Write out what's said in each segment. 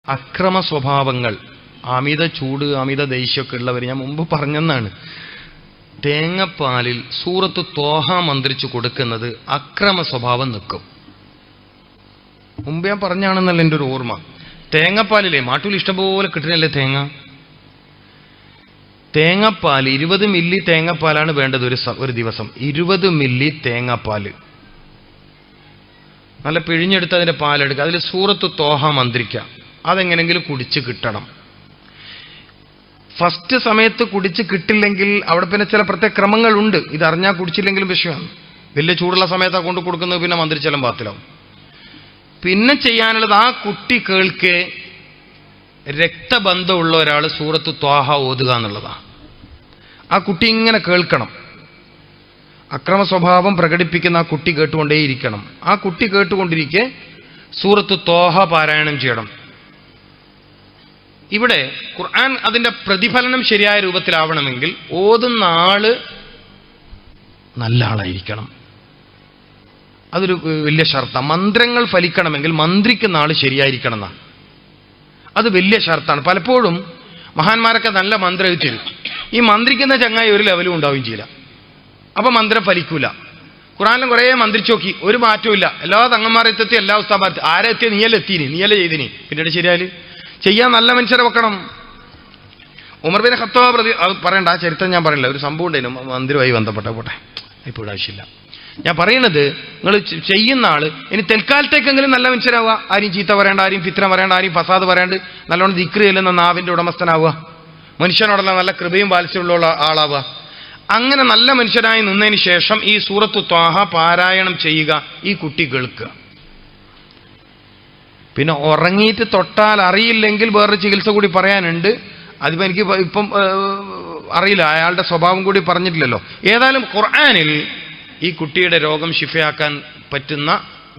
അക്രമ സ്വഭാവങ്ങൾ, അമിത ചൂട്, അമിത ദേഷ്യമൊക്കെ ഉള്ളവർ ഞാൻ മുമ്പ് പറഞ്ഞെന്നാണ്. തേങ്ങപ്പാലിൽ സൂറത്ത് ത്വാഹ മന്ത്രിച്ചു കൊടുക്കുന്നത് അക്രമ സ്വഭാവം നിൽക്കും. മുമ്പ് ഞാൻ പറഞ്ഞാണെന്നല്ല എൻ്റെ ഒരു ഓർമ്മ. തേങ്ങപ്പാലില്ലേ, മാട്ടൂൽ ഇഷ്ടംപോലെ കിട്ടുന്നല്ലേ തേങ്ങ. തേങ്ങപ്പാൽ 20 മില്ലി തേങ്ങപ്പാലാണ് വേണ്ടത് ഒരു ദിവസം. 20 മില്ലി തേങ്ങാപ്പാൽ നല്ല പിഴിഞ്ഞെടുത്ത് അതിന്റെ പാലെടുക്കുക, അതിൽ സൂറത്ത് ത്വാഹ മന്ത്രിക്കുക. അതെങ്ങനെങ്കിലും കുടിച്ച് കിട്ടണം. ഫസ്റ്റ് സമയത്ത് കുടിച്ച് കിട്ടില്ലെങ്കിൽ അവിടെ പിന്നെ ചില പ്രത്യേക ക്രമങ്ങളുണ്ട്. ഇതറിഞ്ഞാൽ കുടിച്ചില്ലെങ്കിലും വിഷയമാണ്. വലിയ ചൂടുള്ള സമയത്താണ് കൊണ്ട് കൊടുക്കുന്നത്, പിന്നെ മന്ത്രിച്ചാലും പാത്തിലാവും. പിന്നെ ചെയ്യാനുള്ളത് ആ കുട്ടി കേൾക്കെ രക്തബന്ധമുള്ള ഒരാൾ സൂറത്ത് ത്വാഹ ഓതുക എന്നുള്ളതാണ്. ആ കുട്ടി ഇങ്ങനെ കേൾക്കണം. അക്രമ സ്വഭാവം പ്രകടിപ്പിക്കുന്ന ആ കുട്ടി കേട്ടുകൊണ്ടേയിരിക്കണം. ആ കുട്ടി കേട്ടുകൊണ്ടിരിക്കെ സൂറത്ത് ത്വാഹ പാരായണം ചെയ്യണം. ഇവിടെ ഖുർആൻ അതിന്റെ പ്രതിഫലനം ശരിയായ രൂപത്തിലാവണമെങ്കിൽ ഓതുന്ന ആള് നല്ല ആളായിരിക്കണം. അതൊരു വലിയ ഷർത്താണ്. മന്ത്രങ്ങൾ ഫലിക്കണമെങ്കിൽ മന്ത്രിക്കുന്ന ആള് ശരിയായിരിക്കണം എന്നാണ്. അത് വലിയ ഷർത്താണ്. പലപ്പോഴും മഹാന്മാരൊക്കെ നല്ല മന്ത്രം തരും. ഈ മന്ത്രിക്കുന്ന ചങ്ങായി ഒരു ലെവലും ഉണ്ടാവുകയും ചെയ്യില്ല. അപ്പൊ മന്ത്രം ഫലിക്കൂല. ഖുർആനിലും കുറേ മന്ത്രിച്ചു നോക്കി, ഒരു മാറ്റവും ഇല്ല. എല്ലാ തങ്ങന്മാരെത്തി, എല്ലാ ഉസ്താമാരെ ആരെ എത്തിയ നീയല്ലേ എത്തീനി, നീയല്ലേ ചെയ്തിനി. പിന്നീട് ശരിയായാല് ചെയ്യാൻ നല്ല മനുഷ്യരെ വെക്കണം. ഉമർ ബിൻ ഖത്താബ് അത് പറയണ്ട, ആ ചരിത്രം ഞാൻ പറയില്ല. ഒരു സംഭവം ഉണ്ടായിരുന്നു മന്ത്രിയുമായി ബന്ധപ്പെട്ട, പോട്ടെ, ഇപ്പോൾ ആവശ്യമില്ല. ഞാൻ പറയുന്നത്, നിങ്ങൾ ചെയ്യുന്ന ആള് ഇനി തൽക്കാലത്തേക്കെങ്കിലും നല്ല മനുഷ്യരാവുക. ആരും ചീത്ത പറയേണ്ട, ആരും ഫിത്ന പറയേണ്ട, ആരും ഫസാദ് പറയാണ്ട് നല്ലോണം ദിക്റ് ചെല്ലുന്ന നാവിന്റെ ഉടമസ്ഥനാവുക. മനുഷ്യനോടുള്ള നല്ല കൃപയും വാത്സല്യമുള്ള ആളാവുക. അങ്ങനെ നല്ല മനുഷ്യനായി നിന്നതിന് ശേഷം ഈ സൂറത്ത് ത്വാഹ പാരായണം ചെയ്യുക. ഈ കുട്ടി കേൾക്കുക. പിന്നെ ഉറങ്ങിയിട്ട് തൊട്ടാൽ അറിയില്ലെങ്കിൽ വേറൊരു ചികിത്സ കൂടി പറയാനുണ്ട്. അതിപ്പോ എനിക്ക് ഇപ്പം അറിയില്ല, അയാളുടെ സ്വഭാവം കൂടി പറഞ്ഞിട്ടില്ലല്ലോ. ഏതായാലും ഖുർആനിൽ ഈ കുട്ടിയുടെ രോഗം ശിഫയാക്കാൻ പറ്റുന്ന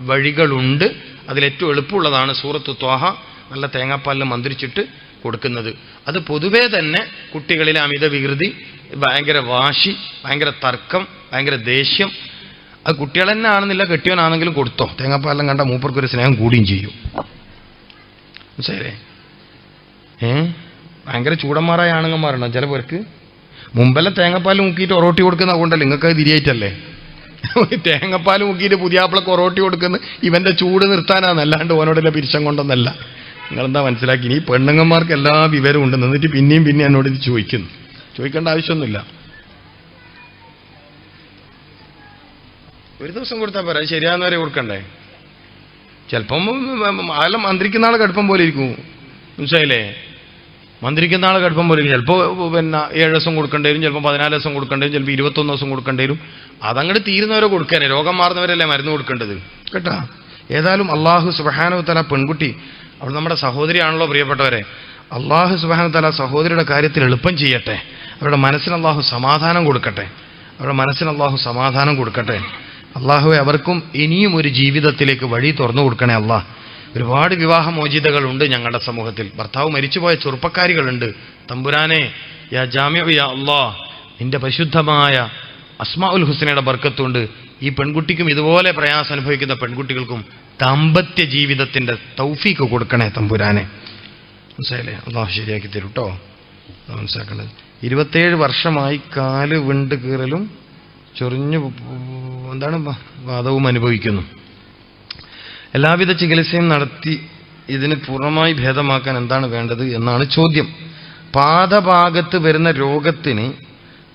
വഴികളുണ്ട്. അതിലേറ്റവും എളുപ്പമുള്ളതാണ് സൂറത്ത് ത്വാഹ നല്ല തേങ്ങാപ്പാലിൽ മന്ത്രിച്ചിട്ട് കൊടുക്കുന്നത്. അത് പൊതുവേ തന്നെ കുട്ടികളിലെ അമിത വികൃതി, ഭയങ്കര വാശി, ഭയങ്കര തർക്കം, ഭയങ്കര ദേഷ്യം, അത് കുട്ടികൾ തന്നെ ആണെന്നില്ല, കെട്ടിയവനാണെങ്കിലും കൊടുത്തോ. തേങ്ങാപ്പാലെല്ലാം കണ്ട മൂപ്പർക്കൊരു സ്നേഹം കൂടുകയും ചെയ്യും. മനസ്സിലായില്ലേ? ഭയങ്കര ചൂടന്മാരായ ആണുങ്ങന്മാരുണ്ടോ ചില പേർക്ക്? മുമ്പെല്ലാം തേങ്ങാപ്പാൽ മുക്കിയിട്ട് ഒറോട്ടി കൊടുക്കുന്ന കൊണ്ടല്ലേ, നിങ്ങൾക്ക് അത് തിരിയായിട്ടല്ലേ. തേങ്ങാപ്പാൽ മുക്കിയിട്ട് പുതിയാപ്പിളക്ക് ഒറോട്ടി കൊടുക്കുന്ന ഇവന്റെ ചൂട് നിർത്താനാണ്, അല്ലാണ്ട് ഓനോടുള്ള പിരിശം കൊണ്ടൊന്നല്ല. നിങ്ങളെന്താ മനസ്സിലാക്കി? ഈ പെണ്ണുങ്ങന്മാർക്ക് എല്ലാ വിവരവും ഉണ്ട്, എന്നിട്ട് പിന്നെയും പിന്നെ എന്നോട് ഇത് ചോദിക്കുന്നു. ചോദിക്കേണ്ട ആവശ്യമൊന്നുമില്ല. ഒരു ദിവസം കൊടുത്താൽ പോരാ, ശരിയാകുന്നവരെ കൊടുക്കണ്ടേ? ചിലപ്പം അതെല്ലാം മന്ത്രിക്കുന്ന ആളെ കടുപ്പം പോലെ ഇരിക്കും. മനസ്സിലായില്ലേ? മന്ത്രിക്കുന്ന ആളെ കടുപ്പം പോലെ ഇരിക്കും. ചിലപ്പോൾ പിന്നെ 7 ദിവസം കൊടുക്കേണ്ടി വരും, ചിലപ്പോൾ 14 ദിവസം കൊടുക്കേണ്ടി വരും, ചിലപ്പോൾ 21 ദിവസം കൊടുക്കേണ്ടി വരും. അതങ്ങോട്ട് തീരുന്നവരെ കൊടുക്കാനേ, രോഗം മാറുന്നവരല്ലേ മരുന്ന് കൊടുക്കേണ്ടത് കേട്ടാ. ഏതായാലും അള്ളാഹു സുബ്ഹാനഹു വ തആല പെൺകുട്ടി അവൾ നമ്മുടെ സഹോദരിയാണല്ലോ പ്രിയപ്പെട്ടവരെ. അള്ളാഹു സുബ്ഹാനഹു വ തആല സഹോദരിയുടെ കാര്യത്തിൽ എളുപ്പം ചെയ്യട്ടെ. അവരുടെ മനസ്സിന് അള്ളാഹു സമാധാനം കൊടുക്കട്ടെ. അവരുടെ മനസ്സിന് അള്ളാഹു സമാധാനം കൊടുക്കട്ടെ. അള്ളാഹുവെ അവർക്കും ഇനിയും ഒരു ജീവിതത്തിലേക്ക് വഴി തുറന്നു കൊടുക്കണേ അള്ളാഹ്. ഒരുപാട് വിവാഹമോചിതകളുണ്ട് ഞങ്ങളുടെ സമൂഹത്തിൽ. ഭർത്താവ് മരിച്ചുപോയ ചെറുപ്പക്കാരികളുണ്ട്. തമ്പുരാനെ, യാ ജാമിഉ യാ അല്ലാഹ്, നിന്റെ പരിശുദ്ധമായ അസ്മാഉൽ ഹുസ്നയുടെ ബർക്കത്തുണ്ട് ഈ പെൺകുട്ടിക്കും ഇതുപോലെ പ്രയാസം അനുഭവിക്കുന്ന പെൺകുട്ടികൾക്കും ദാമ്പത്യ ജീവിതത്തിന്റെ തൗഫീക്ക് കൊടുക്കണേ തമ്പുരാനെ. മനസ്സിലായില്ലേ? അള്ളാഹു ശരിയാക്കി തരും കേട്ടോ. മനസ്സിലാക്കേണ്ടത് 27 വർഷമായി കാല് വിണ്ട് കീറലും ചൊറിഞ്ഞു എന്താണ് വാദവും അനുഭവിക്കുന്നു. എല്ലാവിധ ചികിത്സയും നടത്തി ഇതിന് പൂർണ്ണമായി ഭേദമാക്കാൻ എന്താണ് വേണ്ടത് എന്നാണ് ചോദ്യം. പാദഭാഗത്ത് വരുന്ന രോഗത്തിന്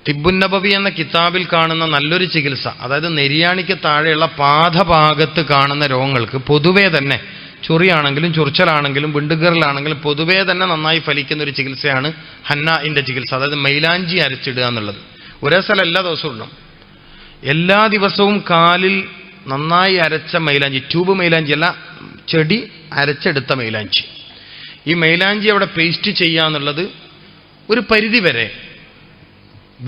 തിബ്ബുന്നബവി എന്ന കിതാബിൽ കാണുന്ന നല്ലൊരു ചികിത്സ, അതായത് നെരിയാണിക്ക് താഴെയുള്ള പാദഭാഗത്ത് കാണുന്ന രോഗങ്ങൾക്ക് പൊതുവേ തന്നെ, ചൊറിയാണെങ്കിലും ചൊറിച്ചലാണെങ്കിലും വിണ്ടുകീറലാണെങ്കിലും പൊതുവേ തന്നെ നന്നായി ഫലിക്കുന്ന ഒരു ചികിത്സയാണ് ഹന്നാഇന്റെ ചികിത്സ. അതായത് മൈലാഞ്ചി അരച്ചിടുക എന്നുള്ളത്. ഒരേ സ്ഥലം എല്ലാ ദിവസവും ഇടണം. എല്ലാ ദിവസവും കാലിൽ നന്നായി അരച്ച മൈലാഞ്ചി, ട്യൂബ് മൈലാഞ്ചി അല്ല, ചെടി അരച്ചെടുത്ത മൈലാഞ്ചി. ഈ മൈലാഞ്ചി അവിടെ പേസ്റ്റ് ചെയ്യുക എന്നുള്ളത് ഒരു പരിധിവരെ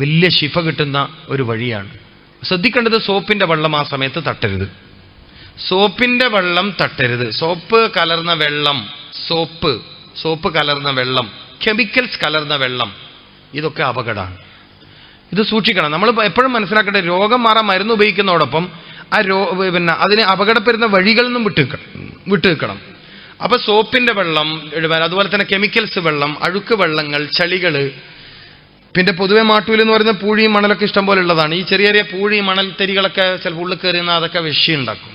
വലിയ ശിഫ കിട്ടുന്ന ഒരു വഴിയാണ്. ശ്രദ്ധിക്കേണ്ടത്, സോപ്പിന്റെ വെള്ളം ആ സമയത്ത് തട്ടരുത്. സോപ്പിന്റെ വെള്ളം തട്ടരുത്. സോപ്പ് കലർന്ന വെള്ളം, സോപ്പ് കലർന്ന വെള്ളം, കെമിക്കൽസ് കലർന്ന വെള്ളം, ഇതൊക്കെ അപകടമാണ്. ഇത് സൂക്ഷിക്കണം. നമ്മൾ എപ്പോഴും മനസ്സിലാക്കേണ്ടത്, രോഗം മാറാൻ മരുന്ന് ഉപയോഗിക്കുന്നതോടൊപ്പം ആ അതിനെ അപകടപ്പെടുന്ന വഴികളിൽ നിന്നും വിട്ടു നിൽക്കണം. അപ്പൊ സോപ്പിന്റെ വെള്ളം, അതുപോലെ തന്നെ കെമിക്കൽസ് വെള്ളം, അഴുക്ക് വെള്ളങ്ങൾ, ചളികള്, പിന്നെ പൊതുവെ മാട്ടൂൽ എന്ന് പറയുന്ന പൂഴിയും മണലൊക്കെ ഇഷ്ടം പോലെ ഉള്ളതാണ്. ഈ ചെറിയ ചെറിയ പൂഴി മണൽ തരികളൊക്കെ ചിലപ്പോൾ ഉള്ളിൽ കയറുന്ന അതൊക്കെ വിഷയുണ്ടാക്കും.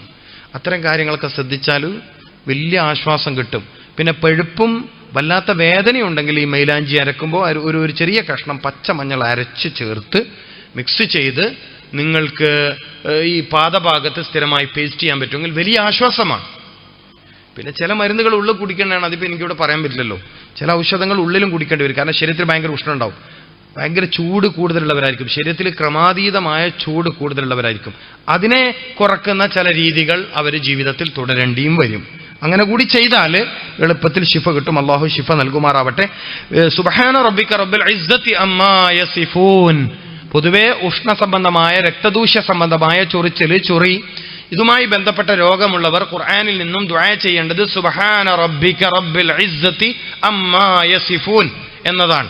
അത്തരം കാര്യങ്ങളൊക്കെ ശ്രദ്ധിച്ചാൽ വലിയ ആശ്വാസം കിട്ടും. പിന്നെ പഴുപ്പും വല്ലാത്ത വേദനയുണ്ടെങ്കിൽ ഈ മൈലാഞ്ചി അരക്കുമ്പോൾ ഒരു ചെറിയ കഷ്ണം പച്ചമഞ്ഞൾ അരച്ച് ചേർത്ത് മിക്സ് ചെയ്ത് നിങ്ങൾക്ക് ഈ പാദഭാഗത്ത് സ്ഥിരമായി പേസ്റ്റ് ചെയ്യാൻ പറ്റുമെങ്കിൽ വലിയ ആശ്വാസമാണ്. പിന്നെ ചില മരുന്നുകൾ ഉള്ളിൽ കുടിക്കേണ്ടതാണ്. അതിപ്പോൾ എനിക്കിവിടെ പറയാൻ പറ്റില്ലല്ലോ. ചില ഔഷധങ്ങൾ ഉള്ളിലും കുടിക്കേണ്ടി വരും. കാരണം ശരീരത്തിൽ ഭയങ്കര ഉഷ്ണം ഉണ്ടാവും, ഭയങ്കര ചൂട് കൂടുതലുള്ളവരായിരിക്കും, ശരീരത്തിൽ ക്രമാതീതമായ ചൂട് കൂടുതലുള്ളവരായിരിക്കും. അതിനെ കുറക്കുന്ന ചില രീതികൾ അവർ ജീവിതത്തിൽ തുടരേണ്ടിയും വരും. അങ്ങനെ കൂടി ചെയ്താൽ എളുപ്പത്തിൽ ശിഫ കിട്ടും. അള്ളാഹു ശിഫ നൽകുമാറാവട്ടെ. സുബ്ഹാന റബ്ബിക റബ്ബിൽ ഇസ്സത്തി അമ്മാ യസിഫൂൻ. പൊതുവെ ഉഷ്ണ സംബന്ധമായ, രക്തദൂഷ്യ സംബന്ധമായ ചൊറിച്ചില്, ചൊറി, ഇതുമായി ബന്ധപ്പെട്ട രോഗമുള്ളവർ ഖുർആനിൽ നിന്നും ദുആ ചെയ്യേണ്ടത് സുബ്ഹാന റബ്ബിക റബ്ബിൽ ഇസ്സത്തി അമ്മാ യസിഫൂൻ എന്നതാണ്.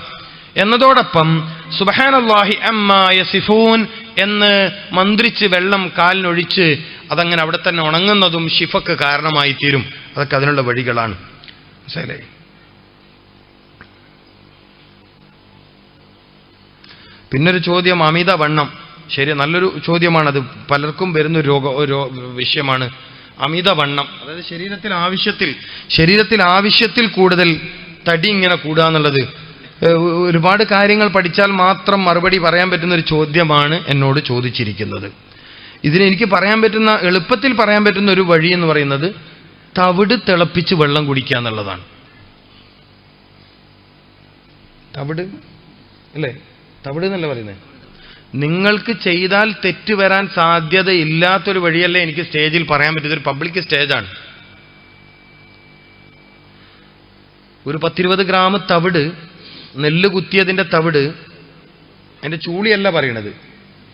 എന്നതോടൊപ്പം സുബ്ഹാനല്ലാഹി അമ്മാ യസിഫൂൻ എന്ന് മന്ത്രിച്ച് വെള്ളം കാലിനൊഴിച്ച് അതങ്ങനെ അവിടെ തന്നെ ഉണങ്ങുന്നതും ശിഫക്ക് കാരണമായി തീരും. അതൊക്കെ അതിനുള്ള വഴികളാണ്. മനസ്സിലായി? പിന്നൊരു ചോദ്യം, അമിതവണ്ണം. ശരി, നല്ലൊരു ചോദ്യമാണത്. പലർക്കും വരുന്ന വിഷയമാണ് അമിതവണ്ണം. അതായത് ശരീരത്തിൽ ആവശ്യത്തിൽ കൂടുതൽ തടി ഇങ്ങനെ കൂടുക എന്നുള്ളത്. ഒരുപാട് കാര്യങ്ങൾ പഠിച്ചാൽ മാത്രം മറുപടി പറയാൻ പറ്റുന്ന ഒരു ചോദ്യമാണ് എന്നോട് ചോദിച്ചിരിക്കുന്നത്. ഇതിനെനിക്ക് എളുപ്പത്തിൽ പറയാൻ പറ്റുന്ന ഒരു വഴി എന്ന് പറയുന്നത് തവിട് തിളപ്പിച്ച് വെള്ളം കുടിക്കുക എന്നുള്ളതാണ്. തവിട് അല്ലേ? തവിട് എന്നല്ല പറയുന്നത്. നിങ്ങൾക്ക് ചെയ്താൽ തെറ്റ് വരാൻ സാധ്യതയില്ലാത്തൊരു വഴിയല്ലേ എനിക്ക് സ്റ്റേജിൽ പറയാൻ പറ്റുന്ന ഒരു പബ്ലിക് സ്റ്റേജാണ്. ഒരു 10-20 ഗ്രാം തവിട്, നെല്ല് കുത്തിയതിന്റെ തവിട്, അതിന്റെ ചൂളിയല്ല പറയണത്,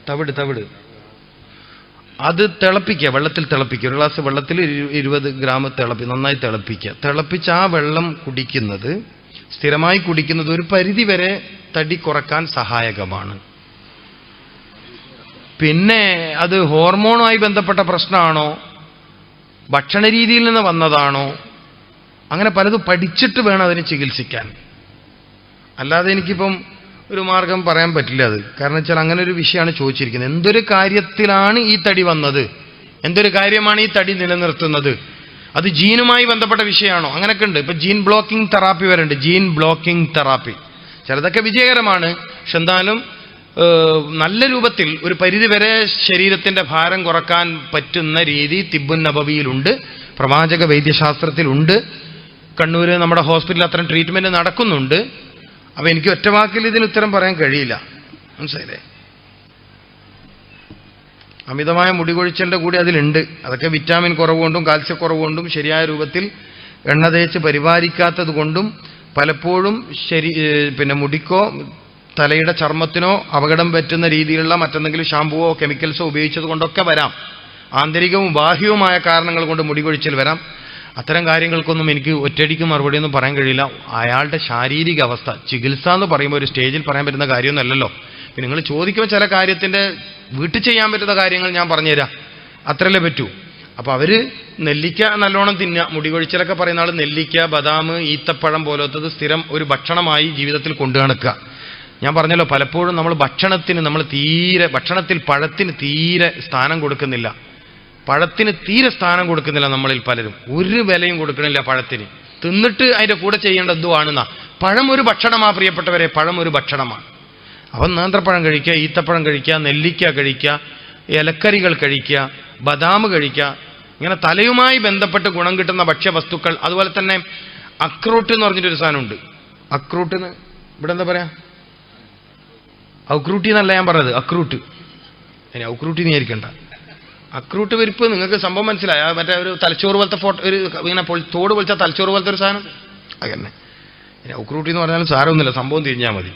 തവിട് അത് തിളപ്പിക്കുക, വെള്ളത്തിൽ തിളപ്പിക്കുക. ഒരു ഗ്ലാസ് വെള്ളത്തിൽ 20 ഗ്രാം നന്നായി തിളപ്പിക്കുക. തിളപ്പിച്ച് ആ വെള്ളം കുടിക്കുന്നത്, സ്ഥിരമായി കുടിക്കുന്നത് ഒരു പരിധി വരെ തടി കുറക്കാൻ സഹായകമാണ്. പിന്നെ അത് ഹോർമോണുമായി ബന്ധപ്പെട്ട പ്രശ്നമാണോ, ഭക്ഷണ രീതിയിൽ നിന്ന് വന്നതാണോ, അങ്ങനെ പലതും പഠിച്ചിട്ട് വേണം അതിനെ ചികിത്സിക്കാൻ. അല്ലാതെ എനിക്കിപ്പം ഒരു മാർഗം പറയാൻ പറ്റില്ല അത്. കാരണം വെച്ചാൽ അങ്ങനെ ഒരു വിഷയമാണ് ചോദിച്ചിരിക്കുന്നത്. എന്തൊരു കാര്യത്തിലാണ് ഈ തടി വന്നത്, എന്തൊരു കാര്യമാണ് ഈ തടി നിലനിർത്തുന്നത്, അത് ജീനുമായി ബന്ധപ്പെട്ട വിഷയമാണോ, അങ്ങനെയൊക്കെ ഉണ്ട്. ഇപ്പൊ ജീൻ ബ്ലോക്കിംഗ് തെറാപ്പി വരുന്നുണ്ട്. ജീൻ ബ്ലോക്കിംഗ് തെറാപ്പി ചിലതൊക്കെ വിജയകരമാണ്. പക്ഷെ എന്തായാലും നല്ല രൂപത്തിൽ ഒരു പരിധിവരെ ശരീരത്തിന്റെ ഭാരം കുറക്കാൻ പറ്റുന്ന രീതി തിബ്ബുൻ നബവിയിലുണ്ട്, പ്രവാചക വൈദ്യശാസ്ത്രത്തിലുണ്ട്. കണ്ണൂര് നമ്മുടെ ഹോസ്പിറ്റലിൽ അത്തരം ട്രീറ്റ്മെന്റ് നടക്കുന്നുണ്ട്. അപ്പൊ എനിക്ക് ഒറ്റവാക്കിൽ ഇതിന് ഉത്തരം പറയാൻ കഴിയില്ല. മനസ്സിലായില്ലേ? അമിതമായ മുടികൊഴിച്ചലിന്റെ കൂടി അതിലുണ്ട്. അതൊക്കെ വിറ്റാമിൻ കുറവുകൊണ്ടും കാൽസ്യക്കുറവുകൊണ്ടും ശരിയായ രൂപത്തിൽ എണ്ണ തേച്ച് പരിപാലിക്കാത്തത് കൊണ്ടും പലപ്പോഴും പിന്നെ മുടിക്കോ തലയുടെ ചർമ്മത്തിനോ അപകടം പറ്റുന്ന രീതിയിലുള്ള മറ്റെന്തെങ്കിലും ഷാമ്പുവോ കെമിക്കൽസോ ഉപയോഗിച്ചത് കൊണ്ടൊക്കെ വരാം. ആന്തരികവും ബാഹ്യവുമായ കാരണങ്ങൾ കൊണ്ട് മുടികൊഴിച്ചൽ വരാം. അത്തരം കാര്യങ്ങൾക്കൊന്നും എനിക്ക് ഒറ്റയടിക്ക് മറുപടിയൊന്നും പറയാൻ കഴിയില്ല. അയാളുടെ ശാരീരിക അവസ്ഥ, ചികിത്സ എന്ന് പറയുമ്പോൾ ഒരു സ്റ്റേജിൽ പറയാൻ പറ്റുന്ന കാര്യമൊന്നുമല്ലല്ലോ. പിന്നെ നിങ്ങൾ ചോദിക്കുമ്പോൾ ചില കാര്യത്തിന്റെ വീട്ടിൽ ചെയ്യാൻ പറ്റുന്ന കാര്യങ്ങൾ ഞാൻ പറഞ്ഞുതരാം, അത്രയല്ലേ പറ്റൂ. അപ്പൊ അവര് നെല്ലിക്ക നല്ലോണം തിന്നുക. മുടികൊഴിച്ചിലൊക്കെ പറയുന്ന ആൾ നെല്ലിക്ക, ബദാം, ഈത്തപ്പഴം പോലത്തത് സ്ഥിരം ഒരു ഭക്ഷണമായി ജീവിതത്തിൽ കൊണ്ടു നടക്കുക. ഞാൻ പറഞ്ഞല്ലോ, പലപ്പോഴും നമ്മൾ ഭക്ഷണത്തിൽ പഴത്തിന് തീരെ സ്ഥാനം കൊടുക്കുന്നില്ല. പഴത്തിന് തീരെ സ്ഥാനം കൊടുക്കുന്നില്ല നമ്മളിൽ പലരും. ഒരു വിലയും കൊടുക്കണില്ല പഴത്തിന്. തിന്നിട്ട് അതിന്റെ കൂടെ ചെയ്യേണ്ട എന്തുവാണെന്നാ. പഴം ഒരു ഭക്ഷണമാണ് പ്രിയപ്പെട്ടവരെ, പഴം ഒരു ഭക്ഷണമാണ്. അവൻ നേന്ത്രപ്പഴം കഴിക്കുക, ഈത്തപ്പഴം കഴിക്കുക, നെല്ലിക്ക കഴിക്കുക, ഇലക്കറികൾ കഴിക്കുക, ബദാം കഴിക്കുക. ഇങ്ങനെ തലയുമായി ബന്ധപ്പെട്ട് ഗുണം കിട്ടുന്ന ഭക്ഷ്യവസ്തുക്കൾ. അതുപോലെ തന്നെ അക്രൂട്ട് എന്ന് പറഞ്ഞിട്ടൊരു സാധനമുണ്ട്. അക്രൂട്ടിന് ഇവിടെ എന്താ പറയാ? ഔക്രൂട്ടി എന്നല്ല ഞാൻ പറഞ്ഞത്, അക്രൂട്ട്. ഇനി ഔക്രൂട്ടി നീയിരിക്കണ്ട. അക്രൂട്ട് പരിപ്പ് നിങ്ങൾക്ക് സംഭവം മനസ്സിലായ? മറ്റേ ഒരു തലച്ചോറ് പോലത്തെ ഒരു ഇങ്ങനെ തോട് പൊളിച്ച തലച്ചോറ് പോലത്തെ ഒരു സാധനം അങ്ങനെ. ഇനി ഔക്രൂട്ടി എന്ന് പറഞ്ഞാലും സാരമൊന്നുമില്ല, സംഭവം തിരിഞ്ഞാൽ മതി.